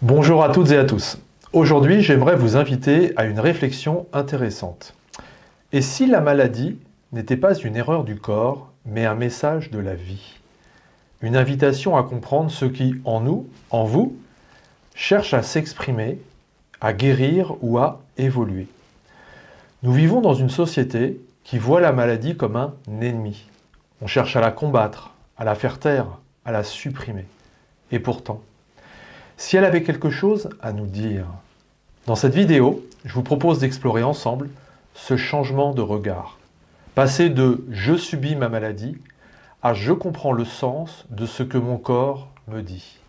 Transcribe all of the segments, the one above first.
Bonjour à toutes et à tous. Aujourd'hui, j'aimerais vous inviter à une réflexion intéressante. Et si la maladie n'était pas une erreur du corps, mais un message de la vie? Une invitation à comprendre ce qui, en nous, en vous, cherche à s'exprimer, à guérir ou à évoluer. Nous vivons dans une société qui voit la maladie comme un ennemi. On cherche à la combattre, à la faire taire, à la supprimer. Et pourtant, si elle avait quelque chose à nous dire. Dans cette vidéo, je vous propose d'explorer ensemble ce changement de regard. Passer de « je subis ma maladie » à « je comprends le sens de ce que mon corps me dit ».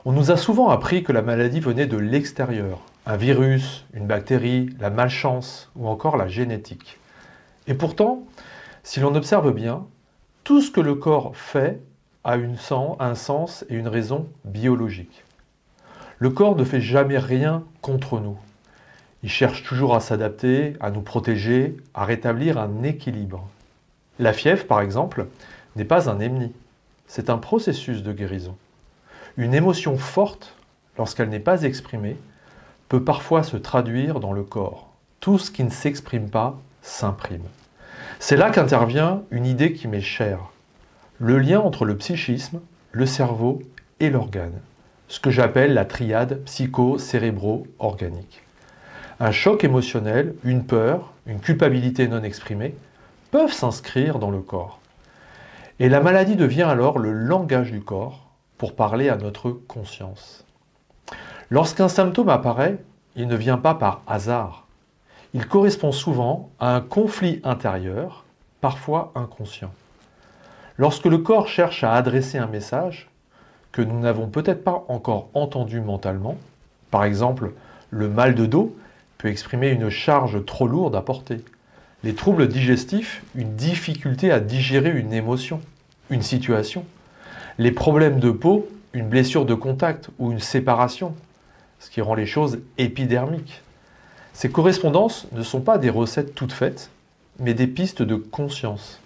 On nous a souvent appris que la maladie venait de l'extérieur, un virus, une bactérie, la malchance ou encore la génétique. Et pourtant, si l'on observe bien, tout ce que le corps fait a un sens et une raison biologique. Le corps ne fait jamais rien contre nous. Il cherche toujours à s'adapter, à nous protéger, à rétablir un équilibre. La fièvre, par exemple, n'est pas un ennemi. C'est un processus de guérison. Une émotion forte, lorsqu'elle n'est pas exprimée, peut parfois se traduire dans le corps. Tout ce qui ne s'exprime pas s'imprime. C'est là qu'intervient une idée qui m'est chère. Le lien entre le psychisme, le cerveau et l'organe. Ce que j'appelle la triade psycho-cérébro-organique. Un choc émotionnel, une peur, une culpabilité non exprimée peuvent s'inscrire dans le corps. Et la maladie devient alors le langage du corps pour parler à notre conscience. Lorsqu'un symptôme apparaît, il ne vient pas par hasard. Il correspond souvent à un conflit intérieur, parfois inconscient. Lorsque le corps cherche à adresser un message, que nous n'avons peut-être pas encore entendu mentalement. Par exemple, le mal de dos peut exprimer une charge trop lourde à porter. Les troubles digestifs, une difficulté à digérer une émotion, une situation. Les problèmes de peau, une blessure de contact ou une séparation, ce qui rend les choses épidermiques. Ces correspondances ne sont pas des recettes toutes faites, mais des pistes de conscience.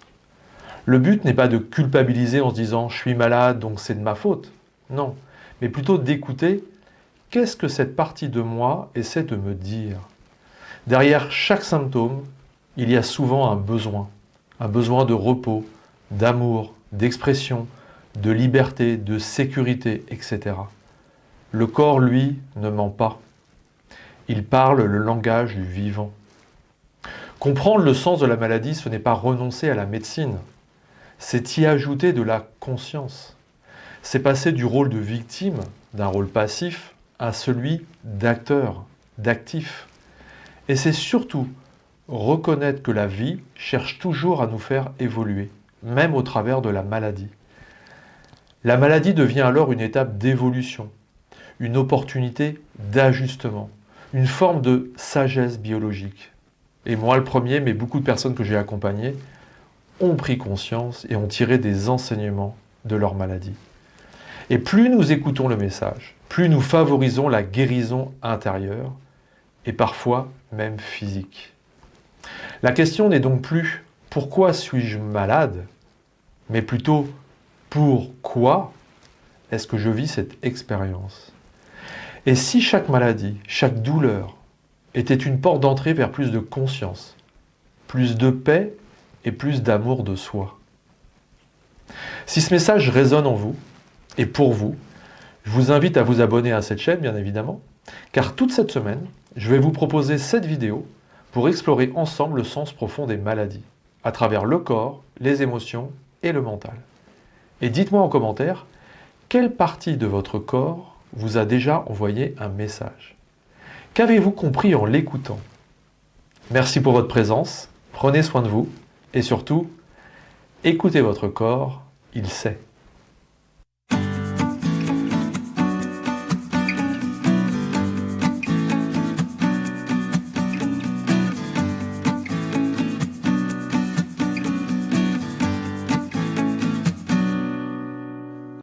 Le but n'est pas de culpabiliser en se disant « je suis malade, donc c'est de ma faute ». Non, mais plutôt d'écouter qu'est-ce que cette partie de moi essaie de me dire. Derrière chaque symptôme, il y a souvent un besoin de repos, d'amour, d'expression, de liberté, de sécurité, etc. Le corps, lui, ne ment pas. Il parle le langage du vivant. Comprendre le sens de la maladie, ce n'est pas renoncer à la médecine, c'est y ajouter de la conscience. C'est passer du rôle de victime, d'un rôle passif, à celui d'acteur, d'actif. Et c'est surtout reconnaître que la vie cherche toujours à nous faire évoluer, même au travers de la maladie. La maladie devient alors une étape d'évolution, une opportunité d'ajustement, une forme de sagesse biologique. Et moi le premier, mais beaucoup de personnes que j'ai accompagnées, ont pris conscience et ont tiré des enseignements de leur maladie. Et plus nous écoutons le message, plus nous favorisons la guérison intérieure et parfois même physique. La question n'est donc plus « pourquoi suis-je malade ?», mais plutôt « pourquoi est-ce que je vis cette expérience ?» Et si chaque maladie, chaque douleur était une porte d'entrée vers plus de conscience, plus de paix et plus d'amour de soi. Si ce message résonne en vous, et pour vous, je vous invite à vous abonner à cette chaîne, bien évidemment, car toute cette semaine, je vais vous proposer cette vidéo pour explorer ensemble le sens profond des maladies, à travers le corps, les émotions et le mental. Et dites-moi en commentaire, quelle partie de votre corps vous a déjà envoyé un message? Qu'avez-vous compris en l'écoutant? Merci pour votre présence, prenez soin de vous, et surtout, écoutez votre corps, il sait.